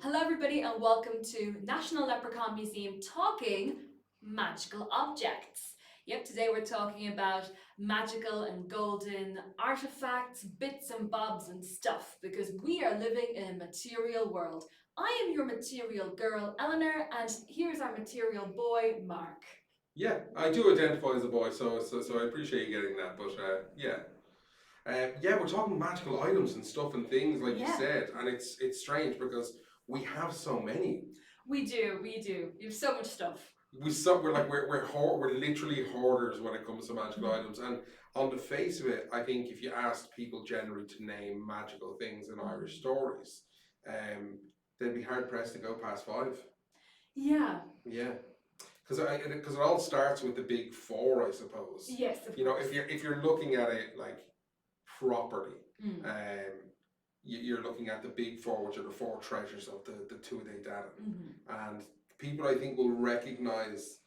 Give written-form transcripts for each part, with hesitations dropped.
Hello, everybody, and welcome to National Leprechaun Museum talking magical objects. Yep, today we're talking about magical and golden artifacts, bits and bobs and stuff, because we are living in a material world. I am your material girl, Eleanor, and here's our material boy, Mark. Yeah, I do identify as a boy, so I appreciate you getting that. But yeah, we're talking magical items and stuff and things like you Yeah. said, and it's strange because we have so many. We do. You have so much stuff. We're literally hoarders when it comes to magical items. And on the face of it, I think if you asked people generally to name magical things in Irish stories, they'd be hard pressed to go past five. Yeah. Yeah. Because it all starts with the big four, I suppose. Yes, of You know, course. if you're looking at it like properly, Mm. you're looking at the big four, which are the four treasures of the Tuatha De Danann. Mm-hmm. And people, I think, will recognize,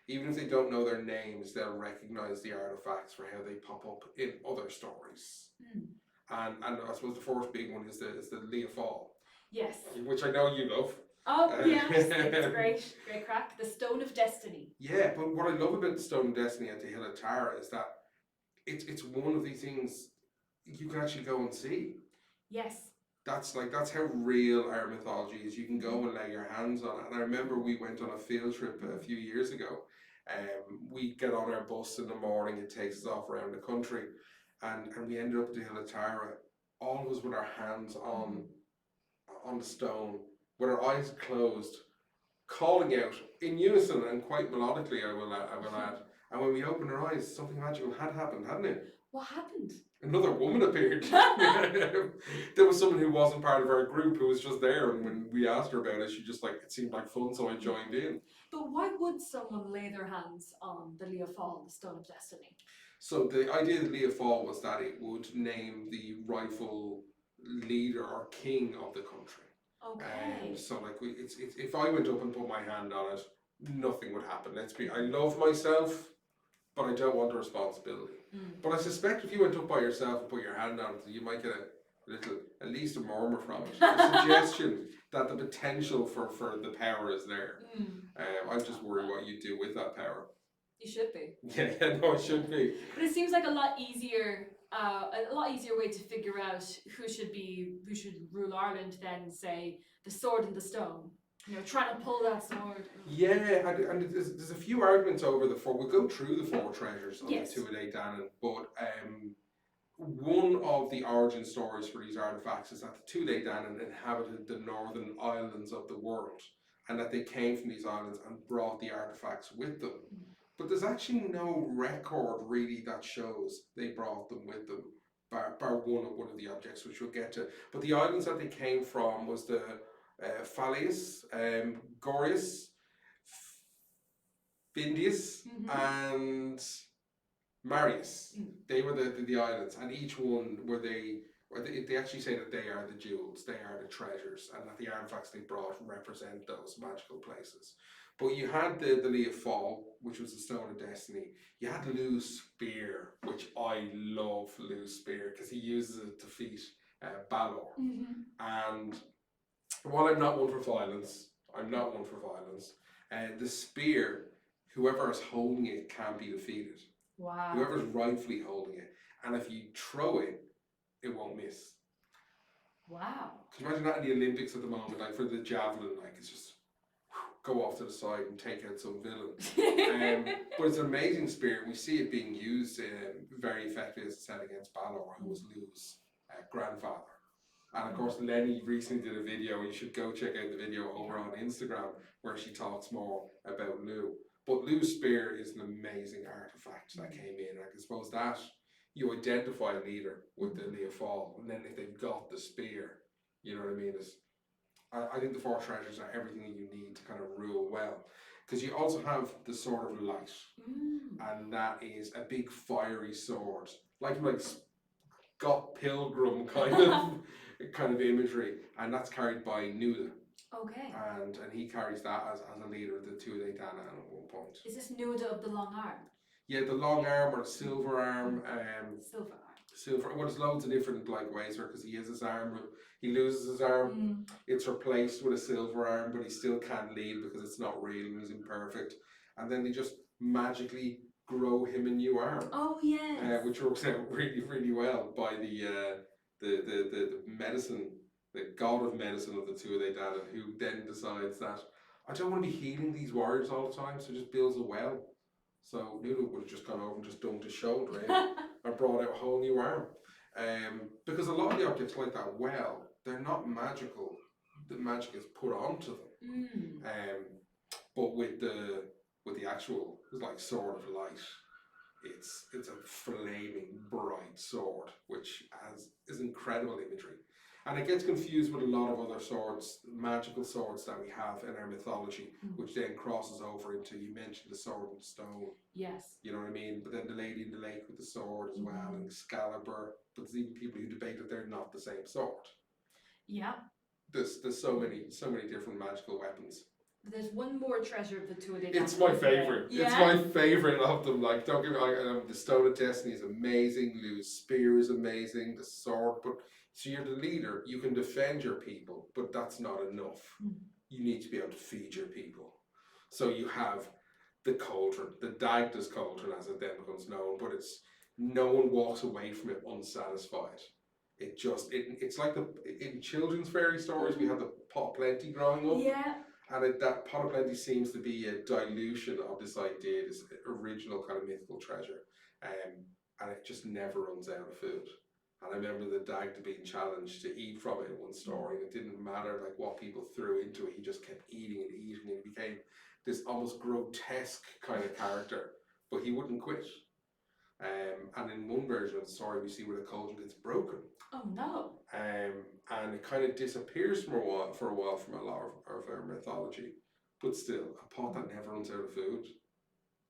even if they don't know their names, they'll recognize the artifacts for how they pop up in other stories. Mm. And I suppose the first big one is the Leah Fall. Yes. Which I know you love. Oh, yes, it's great crack. The Stone of Destiny. Yeah, but what I love about the Stone of Destiny at the Hill of Tara is that it's one of these things you can actually go and see. Yes. That's how real our mythology is. You can go and lay your hands on it. And I remember we went on a field trip a few years ago. We get on our bus in the morning, it takes us off around the country, and we ended up at the Hill of Tara, all of us with our hands on the stone, with our eyes closed, calling out in unison and quite melodically, I will add. And when we opened our eyes, something magical had happened, hadn't it? What happened? Another woman appeared. There was someone who wasn't part of our group who was just there, and when we asked her about it, she just it seemed like fun, so I joined in. But why would someone lay their hands on the Leah Fall, the Stone of Destiny? So the idea of Leah Fall was that it would name the rightful leader or king of the country. Okay. So it's if I went up and put my hand on it, nothing would happen. I love myself, but I don't want the responsibility. But I suspect if you went up by yourself and put your hand on it, you might get a little, at least a murmur from it, a suggestion that the potential for the power is there. I just worry what you do with that power. You should be. Yeah, no, it should be. But it seems like a lot easier way to figure out who should rule Ireland than say the sword and the stone. You know, trying to pull that sword. Yeah, and there's a few arguments over the four. We'll go through the four treasures of Yes. the Tuatha De Danann, but one of the origin stories for these artifacts is that the Tuatha De Danann inhabited the northern islands of the world, and that they came from these islands and brought the artifacts with them. But there's actually no record really that shows they brought them with them, bar one of the objects, which we'll get to. But the islands that they came from was the Falius, Gorius, Findius, and Marius. They were the islands, and each one they actually say that they are the jewels, they are the treasures, and that the artifacts they brought represent those magical places. But you had the Leah Fall, which was the Stone of Destiny. You had Lou's Spear, which I love Lou's Spear because he uses it to defeat Balor. And while I'm not one for violence, the spear, whoever is holding it can't be defeated. Wow. Whoever's rightfully holding it. And if you throw it, it won't miss. Wow. Can you imagine that in the Olympics at the moment, like for the javelin, it's just go off to the side and take out some villain. But it's an amazing spear. We see it being used very effectively, as I said, against Balor, who was Lou's grandfather. And of course, Lenny recently did a video. You should go check out the video over on Instagram where she talks more about Lou. But Lou's spear is an amazing artifact that came in. I suppose that you identify a leader with the Leah Fall, and then if they've got the spear, you know what I mean? I think the four treasures are everything that you need to kind of rule well. Because you also have the Sword of Light, and that is a big fiery sword, like Scott Pilgrim kind of imagery, and that's carried by Nuda. Okay. And he carries that as a leader of the Tuatha De Danann at one point. Is this Nuda of the long arm? Yeah, the long arm or the silver arm. Silver arm. silver. Well, there's loads of different like ways where, because he has his arm, he loses his arm. It's replaced with a silver arm, but he still can't lead because it's not real and he's imperfect. And then they just magically grow him a new arm. Oh yes. Which works out really, really well by the medicine, the god of medicine of the Tuatha De Danann, who then decides that I don't want to be healing these warriors all the time, so just builds a well. So Nuno would have just gone over and just dumped his shoulder in and brought out a whole new arm. Because a lot of the objects like that well, they're not magical. The magic is put onto them. But with the actual, it's like sword of light. It's a flaming bright sword, which is incredible imagery. And it gets confused with a lot of other swords, magical swords that we have in our mythology, which then crosses over into, you mentioned the sword and stone. Yes. You know what I mean? But then the lady in the lake with the sword as well, and Excalibur. But there's even people who debate that they're not the same sword. Yeah. There's so many different magical weapons. There's one more treasure of the Tuatha De Danann. It's my favorite. Yeah? It's my favorite of them. Like, don't get me wrong, the Stone of Destiny is amazing. Lou's spear is amazing. The sword, but so you're the leader. You can defend your people, but that's not enough. You need to be able to feed your people. So you have the cauldron, the Dagda's cauldron, as it then becomes known. But it's no one walks away from it unsatisfied. It's like in children's fairy stories we have the pot of plenty growing up. Yeah. And that pot of plenty seems to be a dilution of this idea, this original kind of mythical treasure. And it just never runs out of food. And I remember the Dagda being challenged to eat from it in one story, and it didn't matter like what people threw into it, he just kept eating and eating, and it became this almost grotesque kind of character, but he wouldn't quit. And in one version of the story we see where the cauldron gets broken. Oh no. And it kind of disappears for a while from a lot of our mythology. But still, a pot that never runs out of food,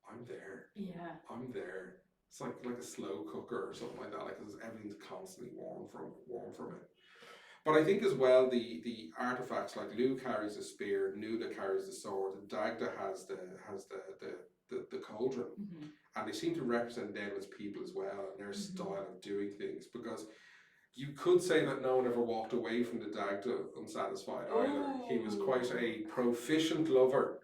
I'm there. Yeah. I'm there. It's like a slow cooker or something like that, like everything's constantly warm from it. But I think as well the artifacts, like Lugh carries a spear, Nuala carries the sword, and Dagda has the cauldron. And they seem to represent them as people as well, and their style of doing things, because you could say that no one ever walked away from the Dagda unsatisfied either. He was quite a proficient lover.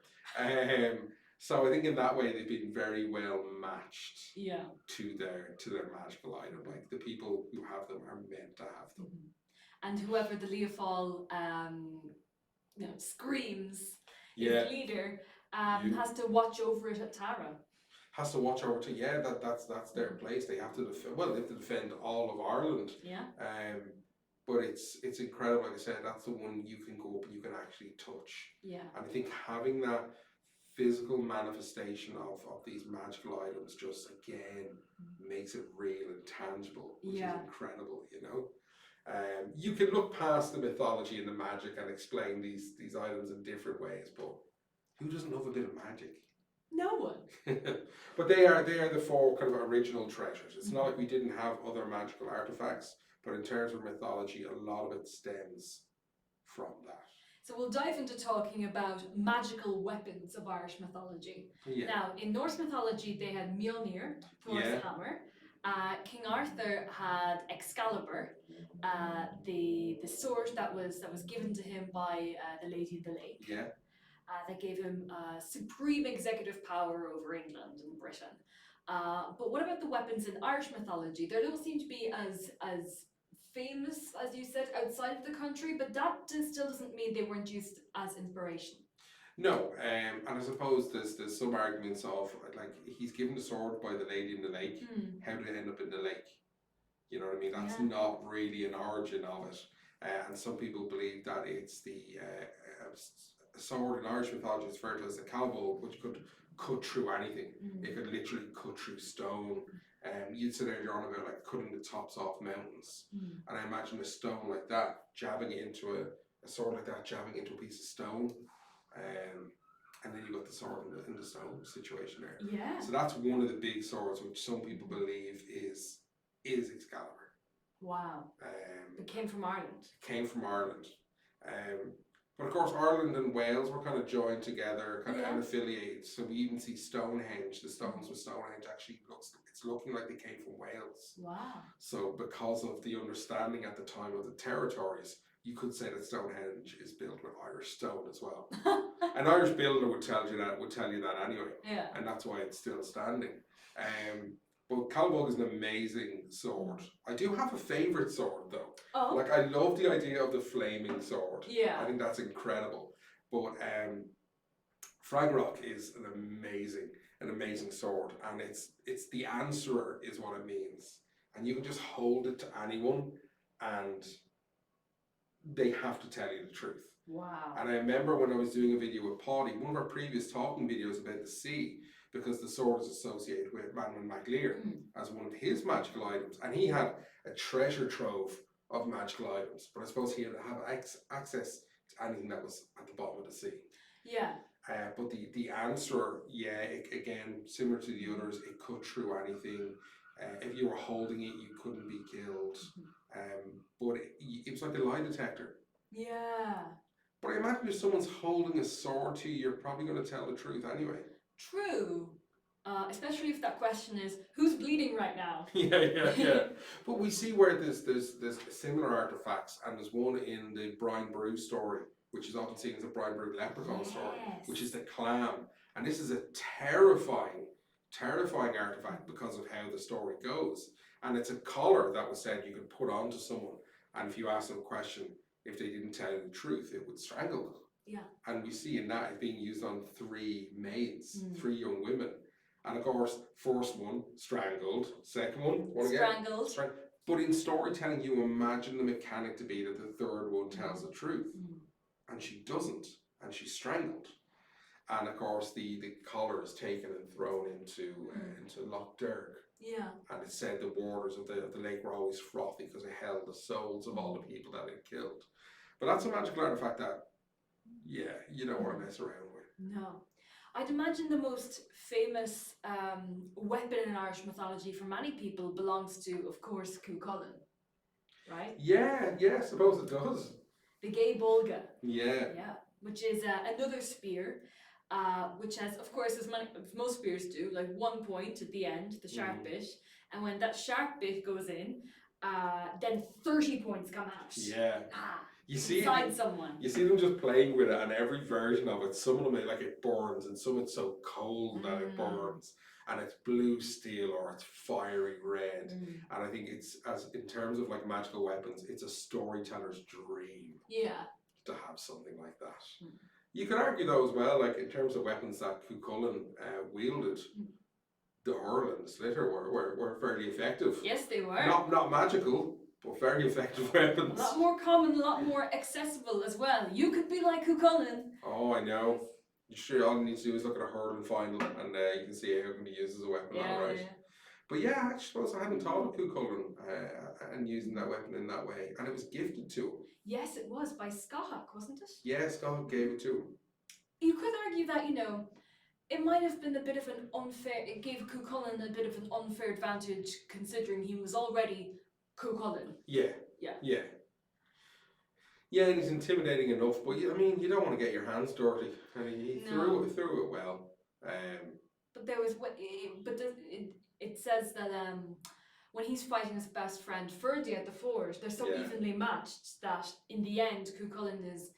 So I think in that way they've been very well matched to their magical item. Like the people who have them are meant to have them. And whoever the Leofal screams, his leader, has to watch over it at Tara. Has to watch over to that's their place. They have to defend all of Ireland. Yeah. But it's incredible. Like I said, that's the one you can go up and you can actually touch. Yeah. And I think having that physical manifestation of these magical items just again makes it real and tangible, which is incredible. You know. You can look past the mythology and the magic and explain these items in different ways, but who doesn't love a bit of magic? No one. But they are the four kind of original treasures. It's not like we didn't have other magical artifacts, but in terms of mythology, a lot of it stems from that. So we'll dive into talking about magical weapons of Irish mythology. Yeah. Now, in Norse mythology, they had Mjolnir, Thor's hammer. King Arthur had Excalibur, the sword that was given to him by the Lady of the Lake. Yeah. That gave him supreme executive power over England and Britain. But what about the weapons in Irish mythology? They don't seem to be as famous, as you said, outside of the country, but that still doesn't mean they weren't used as inspiration. No, and I suppose there's some arguments of, like, he's given the sword by the Lady in the Lake. How did it end up in the lake? You know what I mean? That's not really an origin of it. And some people believe that it's the sword in Irish mythology is referred to as a Excalibur, which could cut through anything. It could literally cut through stone. You'd sit earlier on about like cutting the tops off mountains. And I imagine a stone like that, jabbing it into a sword like that, jabbing into a piece of stone. And then you got the sword in the stone situation there. Yeah. So that's one of the big swords which some people believe is Excalibur. Wow. It came from Ireland. Came from Ireland. But of course, Ireland and Wales were kind of joined together, kind of Yeah. and affiliated. So we even see Stonehenge. The stones with Stonehenge actually it's looking like they came from Wales. Wow. So because of the understanding at the time of the territories, you could say that Stonehenge is built with Irish stone as well. An Irish builder would tell you that anyway, Yeah. and that's why it's still standing. But Calbog is an amazing sword. I do have a favourite sword though. Oh. Like I love the idea of the flaming sword. Yeah. I think that's incredible. But Fragrok is an amazing sword, and it's the answerer is what it means, and you can just hold it to anyone, and they have to tell you the truth. Wow. And I remember when I was doing a video with Paddy, one of our previous talking videos about the sea, because the sword is associated with Manuel MacLear as one of his magical items, and he had a treasure trove of magical items, but I suppose he had to have access to anything that was at the bottom of the sea. Yeah. But the answer, again, similar to the others, it cut through anything. If you were holding it, you couldn't be killed. But it was like a lie detector. Yeah. But I imagine if someone's holding a sword to you, you're probably going to tell the truth anyway. True. Especially if that question is, who's bleeding right now? Yeah. But we see where there's similar artifacts, and there's one in the Brian Brew story, which is often seen as a Brian Brew leprechaun story, which is the clam. And this is a terrifying artifact because of how the story goes. And it's a collar that was said you could put onto someone, and if you ask them a question, if they didn't tell you the truth, it would strangle them. Yeah. And we see in that it being used on 3 maids, 3 young women. And of course, first one, strangled. Second one strangled. But in storytelling, you imagine the mechanic to be that the third one tells the truth. And she doesn't. And she's strangled. And of course, the collar is taken and thrown into Loch Derg. Yeah. And it said the waters of the lake were always frothy because it held the souls of all the people that it killed. But that's a magical artifact that, you don't want to mess around with. No. I'd imagine the most famous weapon in Irish mythology for many people belongs to, of course, Cuchulainn, right? Yeah, I suppose it does. The gay Bolga. Yeah. Yeah, which is another spear, which has, of course, as most spears do, like one point at the end, the sharp bit, and when that sharp bit goes in, then 30 points come out. Yeah. You see inside someone. You see them just playing with it, and every version of it, some of them it burns, and some it's so cold that it burns, and it's blue steel or it's fiery red. And I think it's, as in terms of like magical weapons, it's a storyteller's dream. Yeah. To have something like that. You could argue though as well, like in terms of weapons that Cuchulainn wielded, the hurl and the slitter were fairly effective. Yes, they were. Not magical, but very effective weapons. A lot more common, a lot more accessible as well. You could be like Cuchulainn. Oh, I know. You sure all you need to do is look at a hurling final, and you can see how it can be used as a weapon. Yeah. But yeah, I suppose I hadn't thought of Cuchulainn and using that weapon in that way, and it was gifted to him. Yes, it was by Scahach, wasn't it? Yeah, Scahach gave it to him. You could argue that, it might have been a bit of an unfair. It gave Cuchulainn a bit of an unfair advantage considering he was already Cuchulainn. Yeah. Yeah, and he's intimidating enough, but I mean, you don't want to get your hands dirty, and he threw it well. But there was it says that when he's fighting his best friend Ferdy at the forge, they're so evenly matched that in the end Cuchulainn is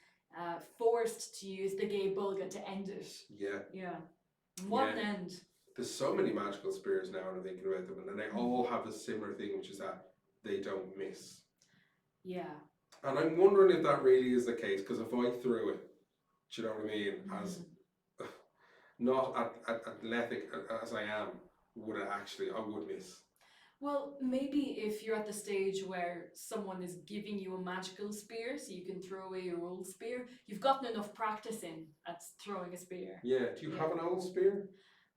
forced to use the gay Bolga to end it. Yeah. What an end. There's so many magical spears now, and I'm thinking about them, and they all have a similar thing, which is that they don't miss. Yeah. And I'm wondering if that really is the case, because if I threw it, do you know what I mean, as not athletic as I am, I would miss. Well, maybe if you're at the stage where someone is giving you a magical spear so you can throw away your old spear, you've gotten enough practice in at throwing a spear. Yeah, do you have an old spear?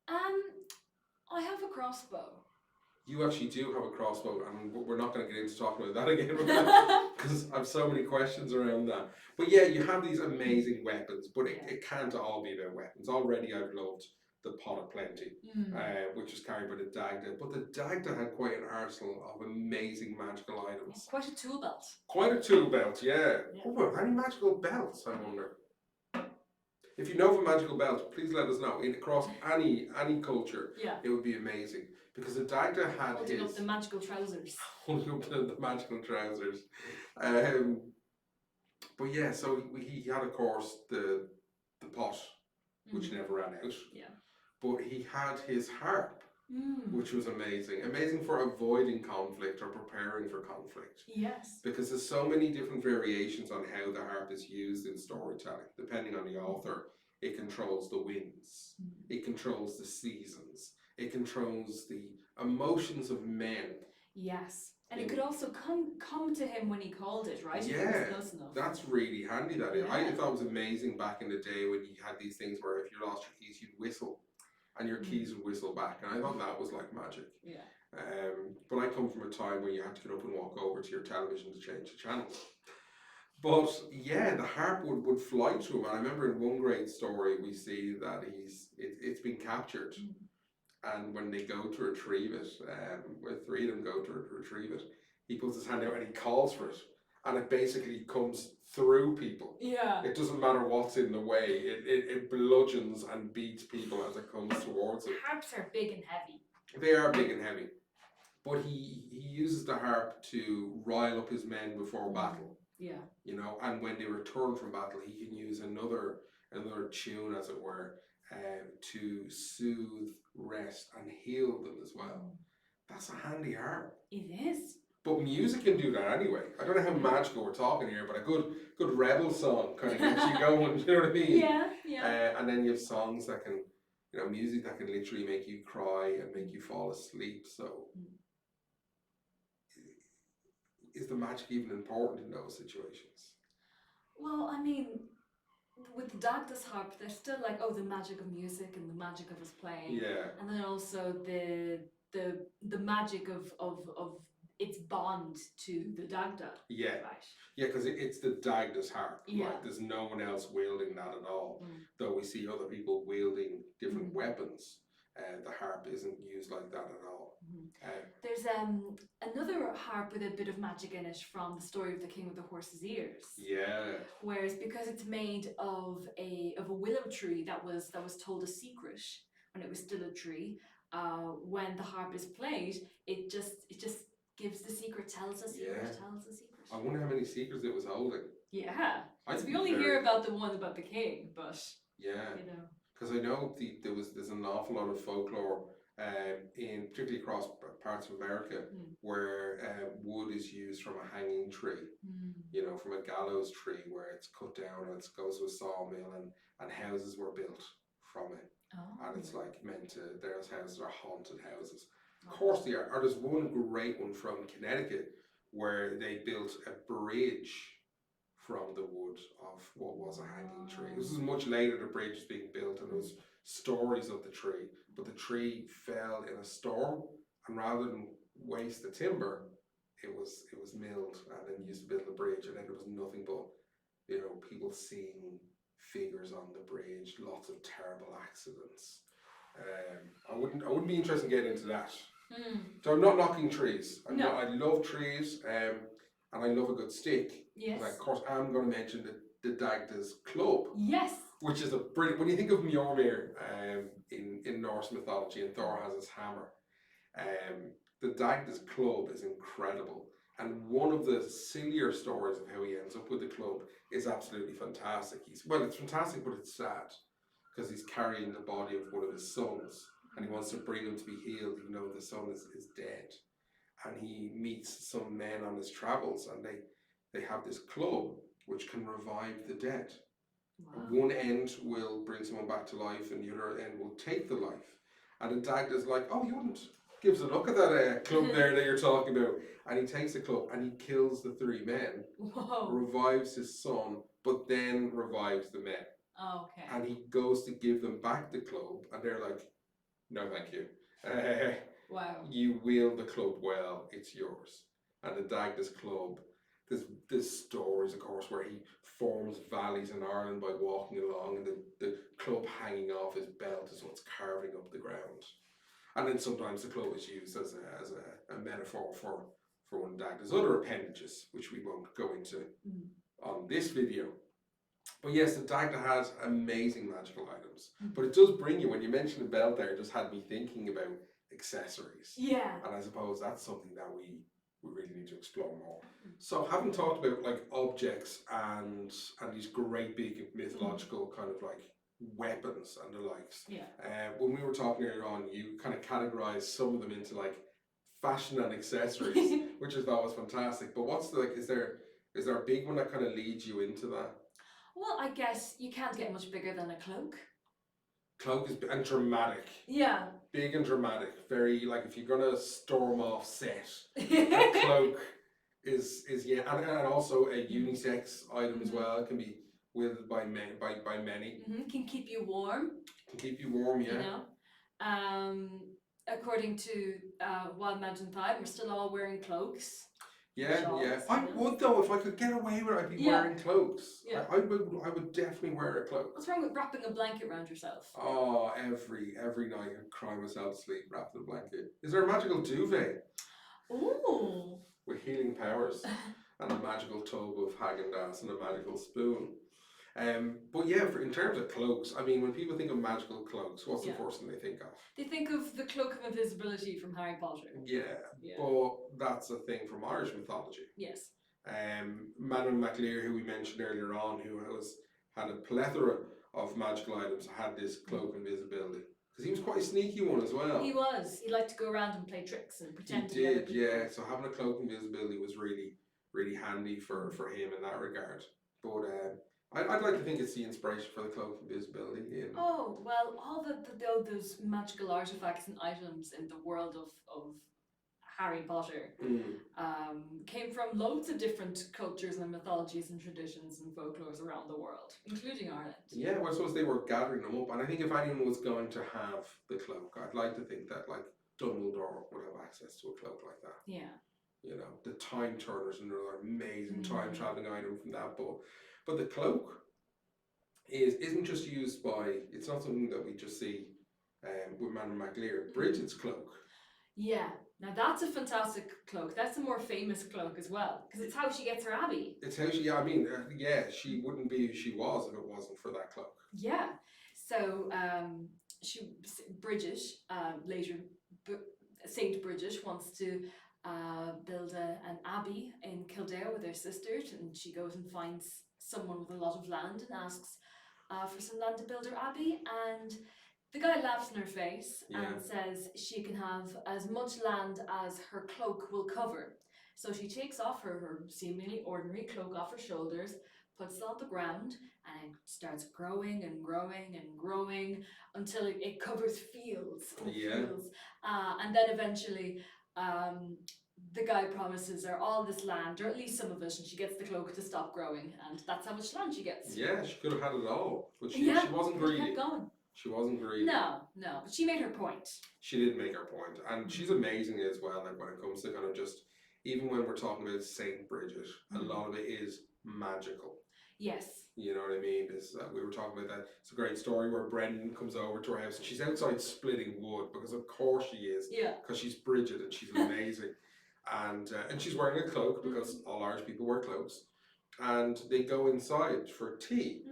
I have a crossbow. You actually do have a crossbow, and we're not going to get into talking about that again, because I have so many questions around that. But yeah, you have these amazing weapons, but it can't all be about weapons. Already I've loved the pot of plenty, Mm. which was carried by the Dagda. But the Dagda had quite an arsenal of amazing magical items. Quite a tool belt. Quite a tool belt, yeah. Yeah. Oh, any magical belts, I wonder? If you know of a magical belt, please let us know. Across any culture, Yeah. it would be amazing. Because the Dagda had Holding his... up the magical trousers. Holding up the magical trousers. But yeah, so he had, of course, the pot, which never ran out. Yeah. But he had his harp, which was amazing. Amazing for avoiding conflict or preparing for conflict. Yes. Because there's so many different variations on how the harp is used in storytelling. Depending on the author, it controls the winds, it controls the seasons, it controls the emotions of men. Yes. And it could also come to him when he called it, right? Yeah, if it was close enough. that's really handy. Yeah. I thought it was amazing back in the day when you had these things where if you lost your keys, you'd whistle, and your keys would whistle back. And I thought that was like magic. Yeah. But I come from a time where you had to get up and walk over to your television to change the channel. But yeah, the harp would fly to him. And I remember in one great story we see that it's been captured. And when they go to retrieve it, where three of them go to retrieve it, he puts his hand out and he calls for it. And it basically comes through people. Yeah. It doesn't matter what's in the way. It bludgeons and beats people as it comes towards it. Harps are big and heavy. They are big and heavy. But he uses the harp to rile up his men before battle. Yeah. You know, and when they return from battle, he can use another tune, as it were, to soothe, rest, and heal them as well. That's a handy harp. It is. But music can do that anyway. I don't know how magical we're talking here, but a good rebel song kind of gets you going. You know what I mean? Yeah, yeah. And then you have songs that can, music that can literally make you cry and make you fall asleep. So, is the magic even important in those situations? Well, I mean, with the Dagda's harp, there's still like, the magic of music and the magic of his playing. Yeah. And then also the magic of its bond to the Dagda. Yeah. Right. Yeah, because it's the Dagda's harp. Yeah. Like, there's no one else wielding that at all. Though we see other people wielding different weapons. The harp isn't used like that at all. There's another harp with a bit of magic in it from the story of the King with the Horse's Ears. Yeah. Whereas because it's made of a willow tree that was told a secret when it was still a tree, when the harp is played, it just gives the secret, tells a secret, tells a secret. I wonder how many secrets it was holding. Yeah. Because we only hear about the one about the king, but yeah. You know. Because I know there's an awful lot of folklore in particularly across parts of America where wood is used from a hanging tree, from a gallows tree where it's cut down and it goes to a sawmill and houses were built from it. Oh. And it's like those houses are haunted houses. Of course they are. Or there's one great one from Connecticut where they built a bridge from the wood of what was a hanging tree. This is much later the bridge was being built and there was stories of the tree. But the tree fell in a storm and rather than waste the timber, it was milled and then used to build the bridge, and then there was nothing but people seeing figures on the bridge, lots of terrible accidents. I wouldn't be interested in getting into that. So I'm not knocking trees. I love trees, and I love a good stick. Yes. And of course, I'm going to mention the Dagda's Club. Yes. Which is a brilliant. When you think of Mjolnir in Norse mythology, and Thor has his hammer, the Dagda's Club is incredible. And one of the sillier stories of how he ends up with the club is absolutely fantastic. It's fantastic, but it's sad because he's carrying the body of one of his sons, and he wants to bring him to be healed, even though the son is dead. And he meets some men on his travels, and they have this club which can revive the dead. Wow. One end will bring someone back to life, and the other end will take the life. And the Dagda's like, oh, you wouldn't. Gives a look at that club there that you're talking about. And he takes the club and he kills the three men. Whoa. Revives his son, but then revives the men. Oh, okay. And he goes to give them back the club, and they're like, no, thank you. Wow. You wield the club well, it's yours. And the Dagda's Club, there's stories, of course, where he forms valleys in Ireland by walking along, and the club hanging off his belt is what's carving up the ground. And then sometimes the club is used as a metaphor for one of Dagda's other appendages, which we won't go into on this video. But yes, the Dagda has amazing magical items. But it does bring you, when you mentioned the belt there, it just had me thinking about accessories. Yeah. And I suppose that's something that we really need to explore more. So having talked about like objects and these great big mythological kind of like weapons and the likes. Yeah. When we were talking earlier on, you kind of categorized some of them into like fashion and accessories, which I thought was fantastic. But what's the, like, is there a big one that kind of leads you into that? Well, I guess you can't get much bigger than a cloak. Cloak is and dramatic. Yeah. Big and dramatic. Very, like, if you're gonna storm off set, a cloak is yeah, and also a unisex item as well. It can be wielded by many. Can keep you warm. Can keep you warm, yeah. You know, according to Wild Mountain 5, we're still all wearing cloaks. Yeah, shawls, yeah. I would though, if I could get away with it, I'd be wearing cloaks. Yeah. I would definitely wear a cloak. What's wrong with wrapping a blanket around yourself? Oh, every night I cry myself to sleep wrapped in a blanket. Is there a magical duvet? Ooh. With healing powers and a magical tub of Haagen-Dazs and a magical spoon. But yeah, in terms of cloaks, I mean, when people think of magical cloaks, what's the first thing they think of? They think of the Cloak of Invisibility from Harry Potter. Yeah, but that's a thing from Irish mythology. Yes. Manon MacLear, who we mentioned earlier on, who had a plethora of magical items, had this Cloak of Invisibility. Because he was quite a sneaky one as well. He was. He liked to go around and play tricks and pretend to be other people. Yeah. So having a Cloak of Invisibility was really, really handy for him in that regard. But I'd like to think it's the inspiration for the Cloak of Invisibility. Oh, well, all those magical artifacts and items in the world of Harry Potter came from loads of different cultures and mythologies and traditions and folklores around the world, including Ireland. Yeah, well, I suppose they were gathering them up. And I think if anyone was going to have the cloak, I'd like to think that like Dumbledore would have access to a cloak like that. Yeah. You know, the Time Turners, another amazing time traveling item from that book. But the cloak isn't just used by, it's not something that we just see with Manon MacLear. Bridget's cloak. Yeah. Now that's a fantastic cloak. That's a more famous cloak as well, because it's how she gets her abbey. It's how she, she wouldn't be who she was if it wasn't for that cloak. Yeah. So Bridget, later Saint Bridget, wants to build an abbey in Kildare with her sisters, and she goes and finds someone with a lot of land and asks for some land to build her abbey, and the guy laughs in her face and says she can have as much land as her cloak will cover. So she takes off her seemingly ordinary cloak off her shoulders, puts it on the ground, and it starts growing and growing and growing until it covers fields. Fields. And then eventually the guy promises her all this land, or at least some of it, and she gets the cloak to stop growing, and that's how much land she gets. Yeah, she could have had it all, but she wasn't greedy. She kept going. She wasn't greedy. No, but she made her point. She did make her point, and she's amazing as well. Like when it comes to kind of just, even when we're talking about Saint Bridget, a lot of it is magical. Yes. You know what I mean? We were talking about that. It's a great story where Brendan comes over to her house and she's outside splitting wood, because of course she is. Yeah. Because she's Bridget and she's amazing. And she's wearing a cloak, because all Irish people wear cloaks. And they go inside for tea.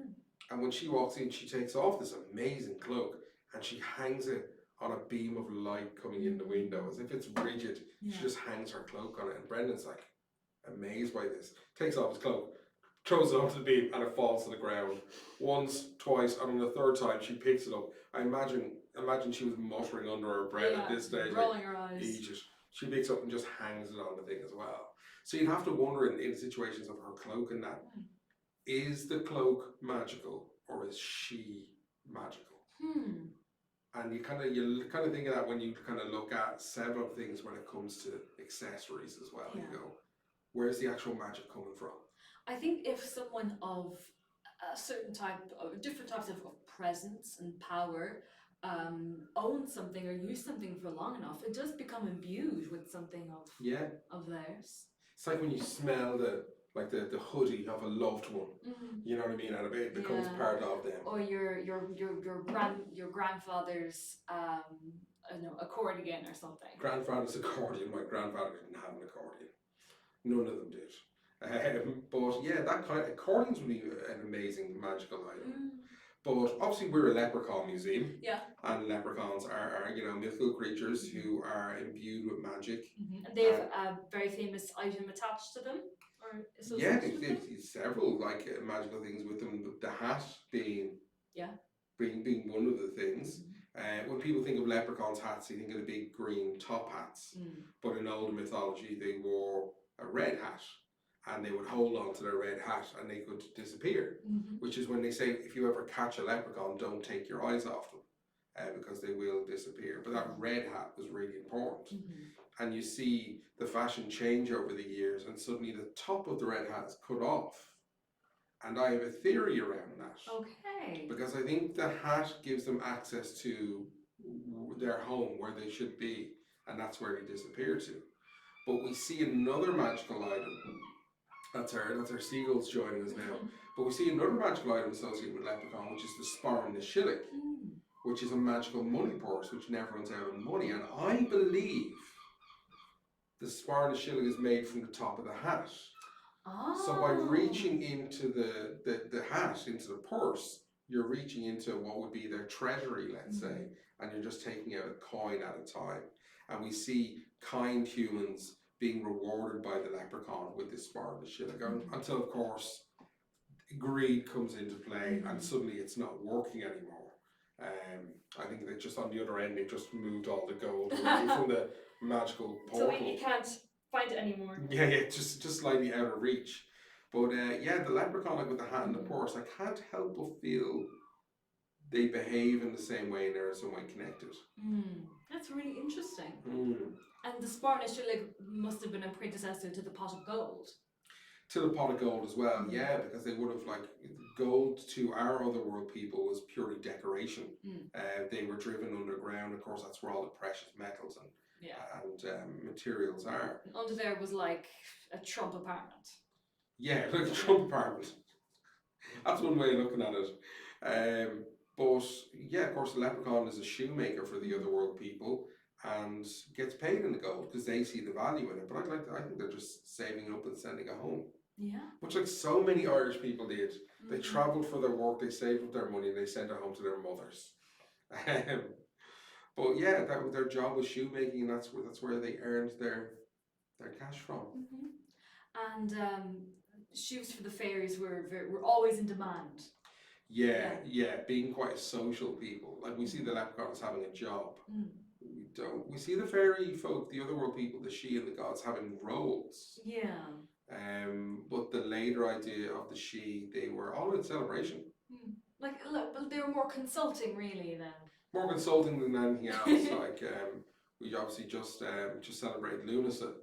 And when she walks in, she takes off this amazing cloak and she hangs it on a beam of light coming in the window, as if it's rigid. She just hangs her cloak on it. And Brendan's like amazed by this. Takes off his cloak, throws it onto the beam, and it falls to the ground. Once, twice, and on the third time she picks it up. I imagine she was muttering under her breath at this stage. Rolling her eyes. Egypt. She picks up and just hangs it on the thing as well. So you'd have to wonder in situations of her cloak and that, is the cloak magical or is she magical? And you kind of think of that when you kind of look at several things when it comes to accessories as well. You go, where's the actual magic coming from? I think if someone of a certain type of different types of presence and power own something or use something for long enough, it does become imbued with something of theirs. It's like when you smell the like the hoodie of a loved one. You know what I mean? And it becomes part of them. Or your grandfather's I don't know, accordion or something. Grandfather's accordion. My grandfather didn't have an accordion. None of them did. But yeah, that kind of accordions would be an amazing magical item. But obviously we're a leprechaun museum. Yeah. And leprechauns are mythical creatures who are imbued with magic. And they have a very famous item attached to them? Or associated with them? Several magical things with them. The hat being one of the things. When people think of leprechauns' hats, they think of the big green top hats. But in older mythology, they wore a red hat, and they would hold on to their red hat, and they could disappear. Which is when they say, if you ever catch a leprechaun, don't take your eyes off them, because they will disappear. But that red hat was really important. And you see the fashion change over the years, and suddenly the top of the red hat is cut off. And I have a theory around that. Okay. Because I think the hat gives them access to their home, where they should be, and that's where they disappear to. But we see another magical item. That's our seagulls joining us now. But we see another magical item associated with leprechaun, which is the sporran na shilling, which is a magical money purse, which never runs out of money. And I believe the sporran na shilling is made from the top of the hat. So by reaching into the hat, into the purse, you're reaching into what would be their treasury, let's say, and you're just taking out a coin at a time. And we see kind humans being rewarded by the leprechaun with this sporran na shilling, until, of course, greed comes into play and suddenly it's not working anymore. I think that just on the other end, they just moved all the gold away from the magical portal. So you can't find it anymore. Yeah, just slightly out of reach. But the leprechaun with the hat and the purse, I can't help but feel they behave in the same way and they're in some way connected. That's really interesting. And the sporran na shilling must have been a predecessor to the pot of gold. To the pot of gold as well, because they would have gold to our otherworld people was purely decoration. They were driven underground. Of course, that's where all the precious metals and materials are. And under there was like a Trump apartment. Yeah, like a Trump apartment. That's one way of looking at it. But yeah, of course, the leprechaun is a shoemaker for the otherworld people and gets paid in the gold because they see the value in it. But I think they're just saving it up and sending it home. Yeah. Much like so many Irish people did. They travelled for their work, they saved up their money, and they sent it home to their mothers. But yeah, their job was shoemaking, and that's where they earned their cash from. And shoes for the fairies were always in demand. Yeah, being quite a social people. Like we see the leprechauns having a job. We don't. We see the fairy folk, the otherworld people, the she and the gods having roles. Yeah. But the later idea of the she, they were all in celebration. They were more consulting, really, then. More consulting than anything else. We obviously just celebrated Lunasa,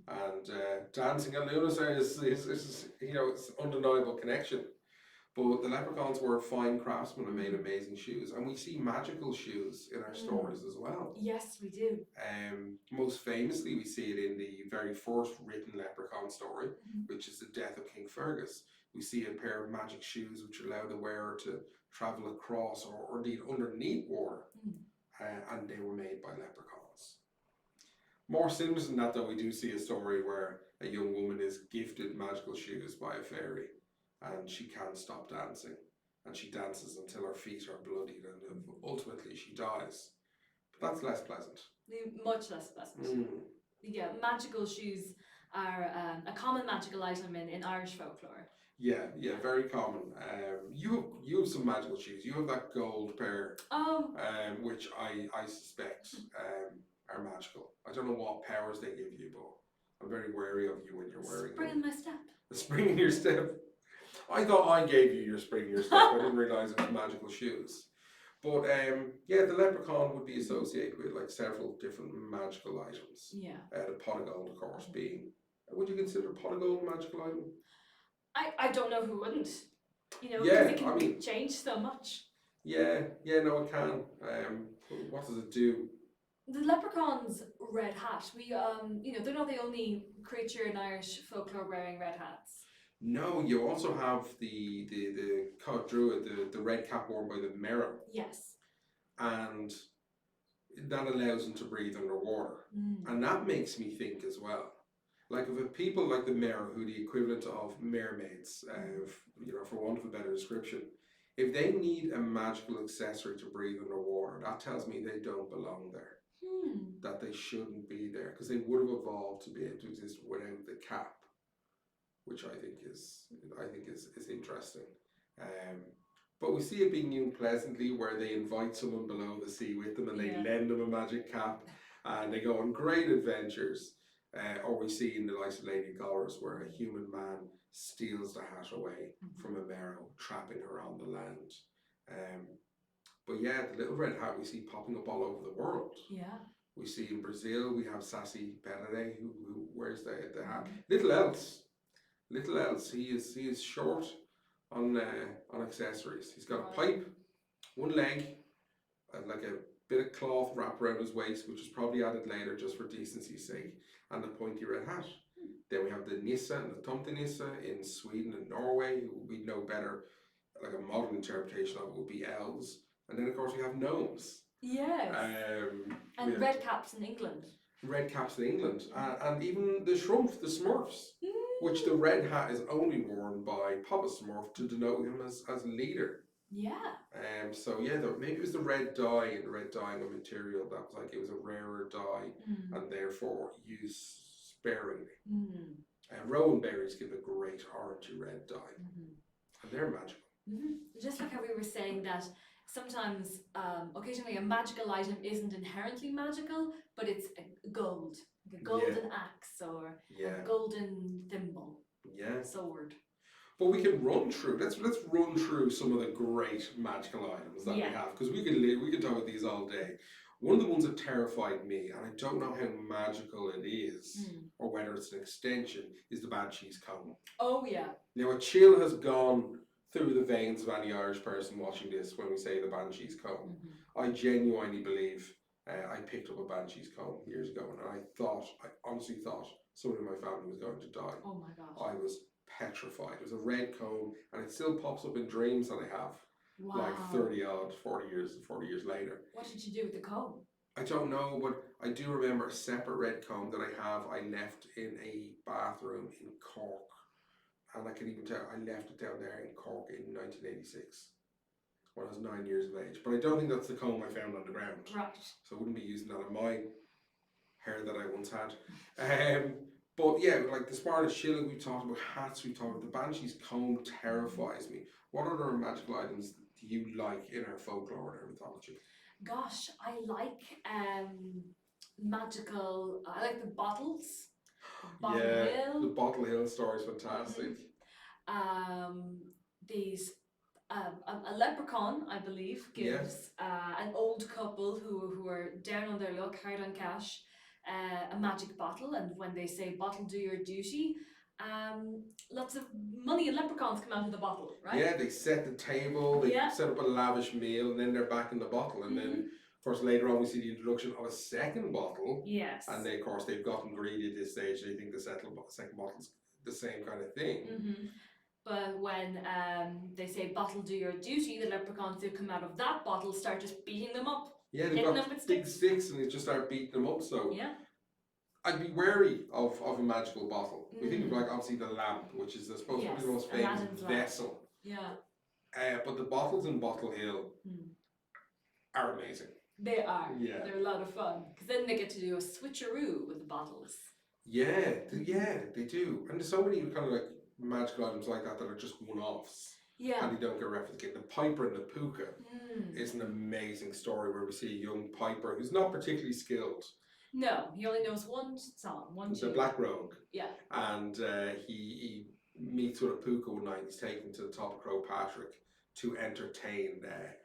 and dancing at Lunasa is it's undeniable connection. But the leprechauns were fine craftsmen and made amazing shoes, and we see magical shoes in our stories as well. Yes, we do. Most famously, we see it in the very first written leprechaun story, which is the death of King Fergus. We see a pair of magic shoes which allow the wearer to travel across or indeed underneath water, and they were made by leprechauns. More sinister than that, though, we do see a story where a young woman is gifted magical shoes by a fairy, and she can't stop dancing, and she dances until her feet are bloodied, and ultimately she dies. But that's less pleasant. Much less pleasant. Yeah, magical shoes are a common magical item in Irish folklore. Yeah, very common. You have some magical shoes. You have that gold pair, which I suspect are magical. I don't know what powers they give you, but I'm very wary of you when you're wearing them. Spring in my step. The spring in your step. I thought I gave you your spring in your step. I didn't realise it was magical shoes. But the leprechaun would be associated with several different magical items. Yeah. The pot of gold, of course, being. Would you consider pot of gold a magical item? I don't know who wouldn't. Because it can change so much. Yeah, no, it can. What does it do? The leprechaun's red hat. They're not the only creature in Irish folklore wearing red hats. No, you also have the Cod Druid, the red cap worn by the Merrow, Yes. and that allows them to breathe underwater. And that makes me think as well. Like if people like the Merrow, who the equivalent of mermaids, for want of a better description, if they need a magical accessory to breathe underwater, that tells me they don't belong there. That they shouldn't be there, because they would have evolved to be able to exist without the cap, which I think is interesting. But we see it being used pleasantly, where they invite someone below the sea with them and they lend them a magic cap and they go on great adventures. Or we see in the likes of Lady Goris, where a human man steals the hat away from a Merrow, trapping her on the land. But yeah, the little red hat we see popping up all over the world. Yeah. We see in Brazil, we have Saci Pererê, who wears the hat. Little else. He is short on accessories. He's got a pipe, one leg, like a bit of cloth wrapped around his waist, which is probably added later just for decency's sake, and the pointy red hat. Then we have the Nissa and the Tomtenissa in Sweden and Norway. We'd know better, like a modern interpretation of it would be elves. And then of course we have gnomes. Yes. And red caps in England. Red caps in England. And even the Shrumpf, the Smurfs, which the red hat is only worn by Papa Smurf to denote him as leader. Yeah. So yeah, maybe it was the red dye and the red dyeing of material that was like it was a rarer dye and therefore used sparingly. Rowan berries give a great orangey red dye, and they're magical. Just like how we were saying that sometimes, occasionally, a magical item isn't inherently magical, but it's a gold, like a golden axe or a golden thimble, sword. But we can run through. Let's run through some of the great magical items that we have, because we could talk about these all day. One of the ones that terrified me, and I don't know how magical it is, or whether it's an extension, is the Banshee's comb. Oh yeah. Now a chill has gone through the veins of any Irish person watching this when we say the Banshee's comb. I genuinely believe I picked up a Banshee's comb years ago, and I honestly thought someone in my family was going to die. Oh my gosh. I was petrified. It was a red comb, and it still pops up in dreams that I have. Wow. Like 40 years later. What did you do with the comb? I don't know, but I do remember a separate red comb that I left in a bathroom in Cork. And I can even tell I left it down there in Cork in 1986 when I was 9 years of age. But I don't think that's the comb I found on the ground. Right. So I wouldn't be using that on my hair that I once had. But yeah, like the Spartan shilling, we talked about hats, we talked about the Banshee's comb terrifies me. What other magical items do you like in our folklore and our mythology? Gosh, I like magical. I like the bottles. Bottle Hill. The Bottle Hill story is fantastic. These a leprechaun, I believe, gives an old couple who are down on their luck, hard on cash, a magic bottle, and when they say "bottle, do your duty," lots of money and leprechauns come out of the bottle, right? Yeah, they set the table, they set up a lavish meal, and then they're back in the bottle, and then of course later on we see the introduction of a second bottle. Yes. And they, of course, they've gotten greedy at this stage. They think the second bottle's the same kind of thing. But when they say "bottle, do your duty," the leprechauns who come out of that bottle start just beating them up. Yeah, they've got big sticks and they just start beating them up. So I'd be wary of a magical bottle. We think of like obviously the lamp, which is supposed to be the most famous vessel. Yeah. But the bottles in Bottle Hill are amazing. They are. Yeah. They're a lot of fun because then they get to do a switcheroo with the bottles. Yeah, they do. And there's so many kind of like magical items like that are just one-offs. Yeah. And they don't get replicated. The Piper and the Pooka is an amazing story where we see a young Piper who's not particularly skilled. No, he only knows one song, one tune. The Black Rogue. Yeah. And he meets with a Pooka one night. He's taken to the top of Croagh Patrick to entertain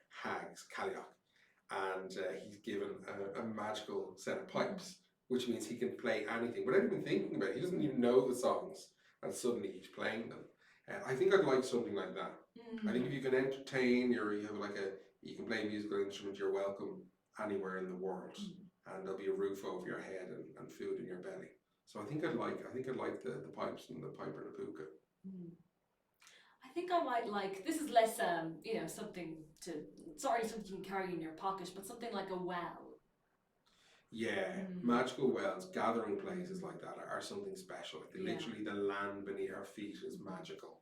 hags, Callioch. And he's given a magical set of pipes, which means he can play anything without even thinking about it. He doesn't even know the songs, and suddenly he's playing them. I think I'd like something like that. I think if you can entertain, you can play a musical instrument, you're welcome anywhere in the world, and there'll be a roof over your head and food in your belly. So I think I'd like the pipes and the Piper and the Pooka. Mm. I think I might like, this is less, you know, something to, sorry, something you can carry in your pocket, but something like a well. Yeah, Mm. magical wells, gathering places like that are something special. Like Yeah. literally, the land beneath our feet is magical,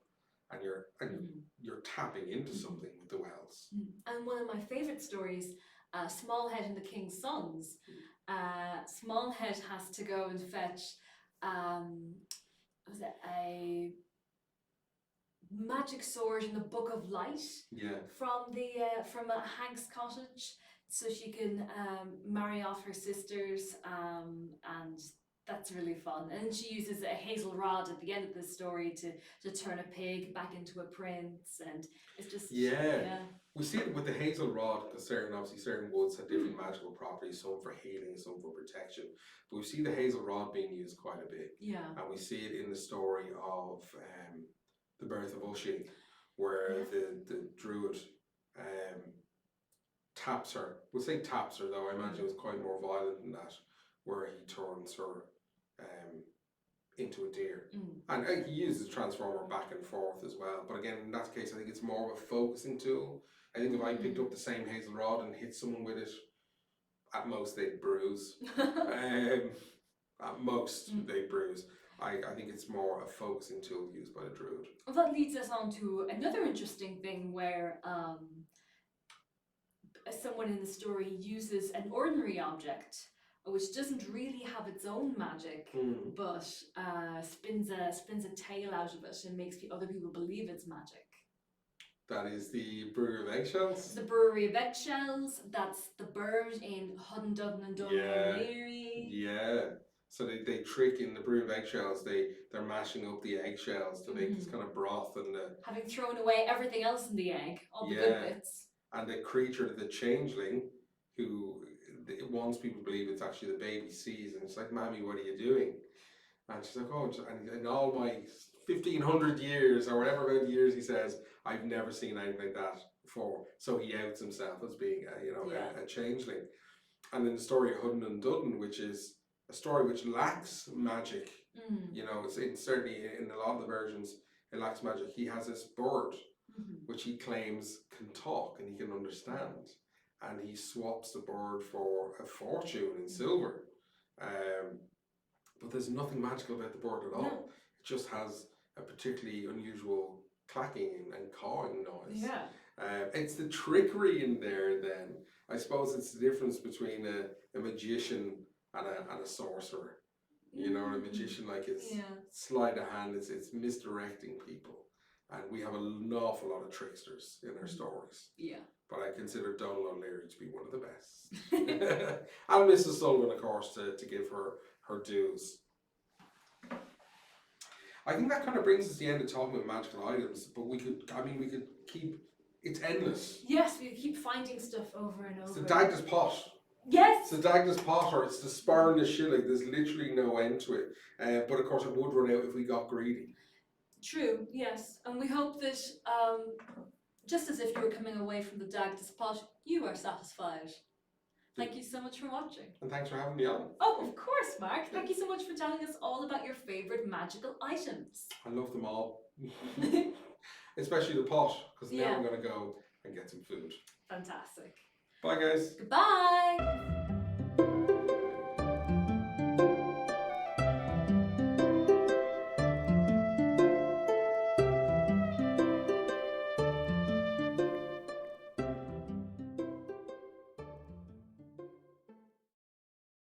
and you're tapping into something with the wells. And one of my favourite stories, Smallhead and the King's Sons. Smallhead has to go and fetch, was it a magic sword in the Book of Light Yeah, from the from Hank's cottage, so she can marry off her sisters, and that's really fun. And she uses a hazel rod at the end of the story to turn a pig back into a prince, and it's just yeah. We see it with the hazel rod because certain woods have different magical properties, some for healing, some for protection. But we see the hazel rod being used quite a bit. Yeah. And we see it in the story of the birth of Usheen, where the druid taps her. We'll say taps her though, I imagine it was quite more violent than that, where he turns her into a deer. And he uses the transformer back and forth as well. But again, in that case, I think it's more of a focusing tool. I think if I picked up the same hazel rod and hit someone with it, at most they'd bruise. At most they'd bruise. I think it's more a focusing tool used by the druid. Well, that leads us on to another interesting thing where someone in the story uses an ordinary object which doesn't really have its own magic, but spins a tale out of it and makes other people believe it's magic. That is the Brewery of Eggshells? The Brewery of Eggshells, that's the bird in Hudden Dudden and Dun Laoghaire. Yeah. So they trick in the Brewery of Eggshells, they're mashing up the eggshells to make this kind of broth and having thrown away everything else in the egg, all the good bits. And the creature, the changeling, who once people believe it's actually the baby sees, and it's like, "Mammy, what are you doing?" And she's like, "Oh, and in all my 1,500 years, or whatever amount of years," he says, "I've never seen anything like that before." So he outs himself as being, a changeling. And then the story of Hudden and Dudden, which is a story which lacks magic. You know, it's certainly in a lot of the versions, it lacks magic. He has this bird, which he claims can talk and he can understand. And he swaps the bird for a fortune in silver. But there's nothing magical about the bird at all. No. It just has a particularly unusual clacking and cawing noise. Yeah. It's the trickery in there then. I suppose it's the difference between a magician and a sorcerer. You know, a magician is sleight of hand, it's misdirecting people. And we have an awful lot of tricksters in our stories. Yeah. But I consider Donal O'Leary to be one of the best. And Mrs. Sullivan, of course, to give her dues. I think that kind of brings us to the end of talking about magical items, but we could keep, it's endless. Yes, we keep finding stuff over and over. It's the Dagda's pot. Yes! It's the Dagda's pot, or it's the spar and the shilling. There's literally no end to it. But of course it would run out if we got greedy. True, yes. And we hope that, just as if you were coming away from the Dagda's pot, you are satisfied. Thank you so much for watching. And thanks for having me on. Oh, of course, Mark. Thank you so much for telling us all about your favourite magical items. I love them all. Especially the pot, because now I'm going to go and get some food. Fantastic. Bye, guys. Goodbye.